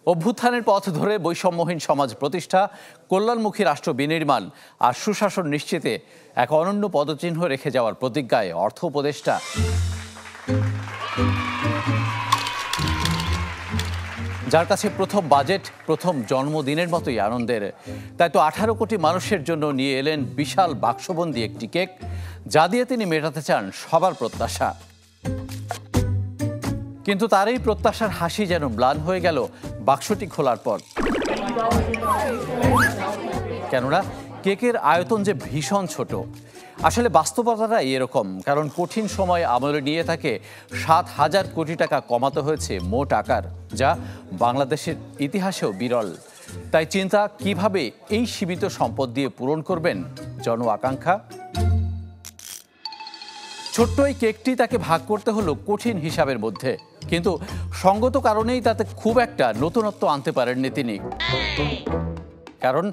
অভ্যুত্থানের পথ ধরে বৈষম্যহীন সমাজ প্রতিষ্ঠা, কল্যাণমুখী রাষ্ট্র বিনির্মাণ আর সুশাসন নিশ্চিতে এক অনন্য পদচিহ্ন রেখে যাওয়ার প্রতিজ্ঞায় অর্থ উপদেষ্টা। যার কাছে প্রথম বাজেট প্রথম জন্মদিনের মতোই আনন্দের। তাই তো 18 কোটি মানুষের জন্য নিয়ে এলেন বিশাল বাক্সবন্দি একটি কেক, যা দিয়ে তিনি মেটাতে চান সবার প্রত্যাশা। কিন্তু তার এই প্রত্যাশার হাসি যেন ম্লান হয়ে গেল বাক্সটি খোলার পর। কেননা কেকের আয়তন যে ভীষণ ছোট। আসলে বাস্তবতাটাই এরকম, কারণ কঠিন সময় আমলে নিয়ে তাকে 7,000 কোটি টাকা কমাতে হয়েছে মোট আকার, যা বাংলাদেশের ইতিহাসেও বিরল। তাই চিন্তা, কিভাবে এই সীমিত সম্পদ দিয়ে পূরণ করবেন জন আকাঙ্ক্ষা। ছোট্ট এই কেকটি তাকে ভাগ করতে হলো কঠিন হিসাবের মধ্যে, কিন্তু সঙ্গত কারণেই তাতে খুব একটা নতুনত্ব আনতে পারেননি তিনি। কারণ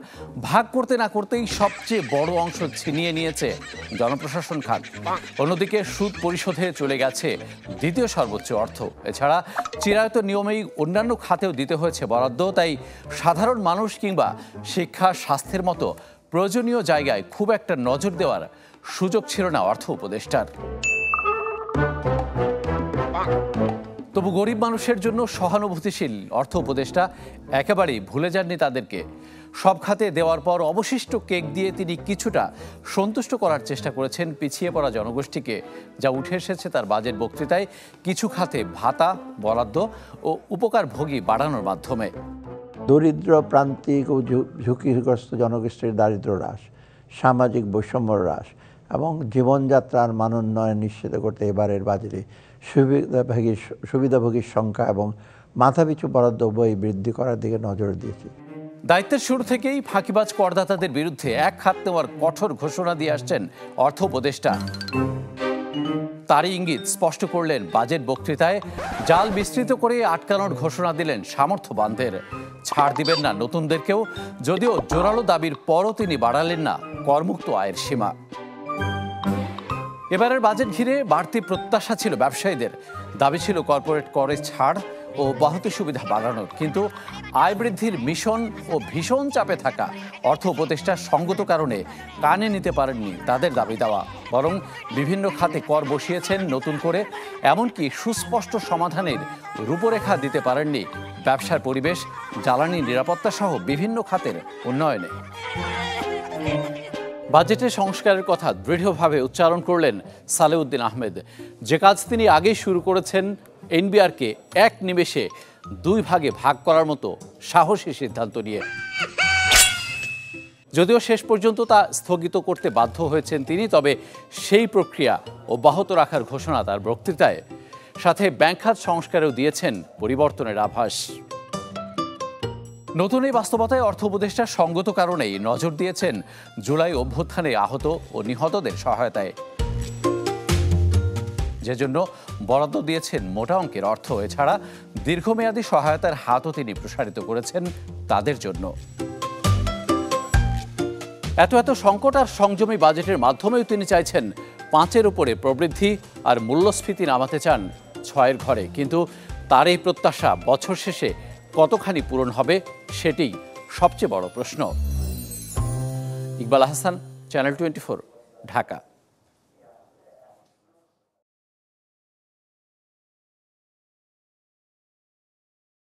ভাগ করতে না করতেই সবচেয়ে বড় অংশ ছিনিয়ে নিয়েছে জনপ্রশাসন খাত। অন্যদিকে সুদ পরিশোধে চলে গেছে দ্বিতীয় সর্বোচ্চ অর্থ। এছাড়া চিরায়ত নিয়মেই অন্যান্য খাতেও দিতে হয়েছে বরাদ্দ। তাই সাধারণ মানুষ কিংবা শিক্ষা, স্বাস্থ্যের মতো প্রয়োজনীয় জায়গায় খুব একটা নজর দেওয়ার সুযোগ ছিল না অর্থ উপদেষ্টার। তবু গরিব মানুষের জন্য সহানুভূতিশীল অর্থ উপদেষ্টা একেবারেই ভুলে যাননি তাদেরকে। সব খাতে দেওয়ার পর অবশিষ্ট কেক দিয়ে তিনি কিছুটা সন্তুষ্ট করার চেষ্টা করেছেন পিছিয়ে পড়া জনগোষ্ঠীকে, যা উঠে এসেছে তার বাজেট বক্তৃতায় কিছু খাতে ভাতা, বরাদ্দ ও উপকারভোগী বাড়ানোর মাধ্যমে। দরিদ্র, প্রান্তিক ও ঝুঁকিগ্রস্ত জনগোষ্ঠীর দারিদ্র্য হ্রাস, সামাজিক বৈষম্য হ্রাস এবং জীবনযাত্রার মানোন্নয়ন নিশ্চিত করতে এবারের বাজেটে সুবিধাভোগীর সংখ্যা এবং মাথাপিছু বরাদ্দ উভয় বৃদ্ধি করার দিকে নজর দিয়েছে। দায়িত্বের শুরু থেকেই ফাঁকিবাজ করদাতাদের বিরুদ্ধে এক হাত নেওয়ার কঠোর ঘোষণা দিয়ে আসছেন অর্থ উপদেষ্টা। তারই ইঙ্গিত স্পষ্ট করলেন বাজেট বক্তৃতায়। জাল বিস্তৃত করে আটকানোর ঘোষণা দিলেন সামর্থ্যবানদের। ছাড় দিবেন না নতুনদেরকেও, যদিও জোরালো দাবির পরও তিনি বাড়ালেন না করমুক্ত আয়ের সীমা। এবারের বাজেট ঘিরে বাড়তি প্রত্যাশা ছিল ব্যবসায়ীদের। দাবি ছিল কর্পোরেট করে ছাড় ও বহতি সুবিধা বাড়ানোর। কিন্তু আয় বৃদ্ধির মিশন ও ভীষণ চাপে থাকা অর্থ উপদেষ্টা সঙ্গত কারণে কানে নিতে পারেননি তাদের দাবি দেওয়া, বরং বিভিন্ন খাতে কর বসিয়েছেন নতুন করে। এমনকি সুস্পষ্ট সমাধানের রূপরেখা দিতে পারেননি ব্যবসার পরিবেশ, জ্বালানি নিরাপত্তা সহ বিভিন্ন খাতের উন্নয়নে। বাজেটের সংস্কারের কথা দৃঢ়ভাবে উচ্চারণ করলেন সালেউদ্দিন আহমেদ। যে কাজ তিনি আগেই শুরু করেছেন, এনবিআরকে এক নিমেষে 2 ভাগে ভাগ করার মতো সাহসী সিদ্ধান্ত নিয়ে। যদিও শেষ পর্যন্ত তা স্থগিত করতে বাধ্য হয়েছেন তিনি, তবে সেই প্রক্রিয়া অব্যাহত রাখার ঘোষণা তার বক্তৃতায়। সাথে ব্যাংক খাত সংস্কারেও দিয়েছেন পরিবর্তনের আভাস। নতুন এই বাস্তবতায় অর্থ উপদেষ্টা সঙ্গত কারণেই নজর দিয়েছেন জুলাই অভ্যুত্থানে আহত ও নিহতদের সহায়তায়, যে জন্য বরাদ্দ দিয়েছেন মোটা অঙ্কের অর্থ। এছাড়া দীর্ঘমেয়াদী সহায়তার হাতও তিনি প্রসারিত করেছেন তাদের জন্য। এত সংকট আর সংযমী বাজেটের মাধ্যমেও তিনি চাইছেন 5-এর উপরে প্রবৃদ্ধি আর মূল্যস্ফীতি নামাতে চান 6-এর ঘরে। কিন্তু তার এই প্রত্যাশা বছর শেষে কতখানি পূরণ হবে, সেটিই সবচেয়ে বড় প্রশ্ন। ইকবাল আহসান, চ্যানেল 24, ঢাকা।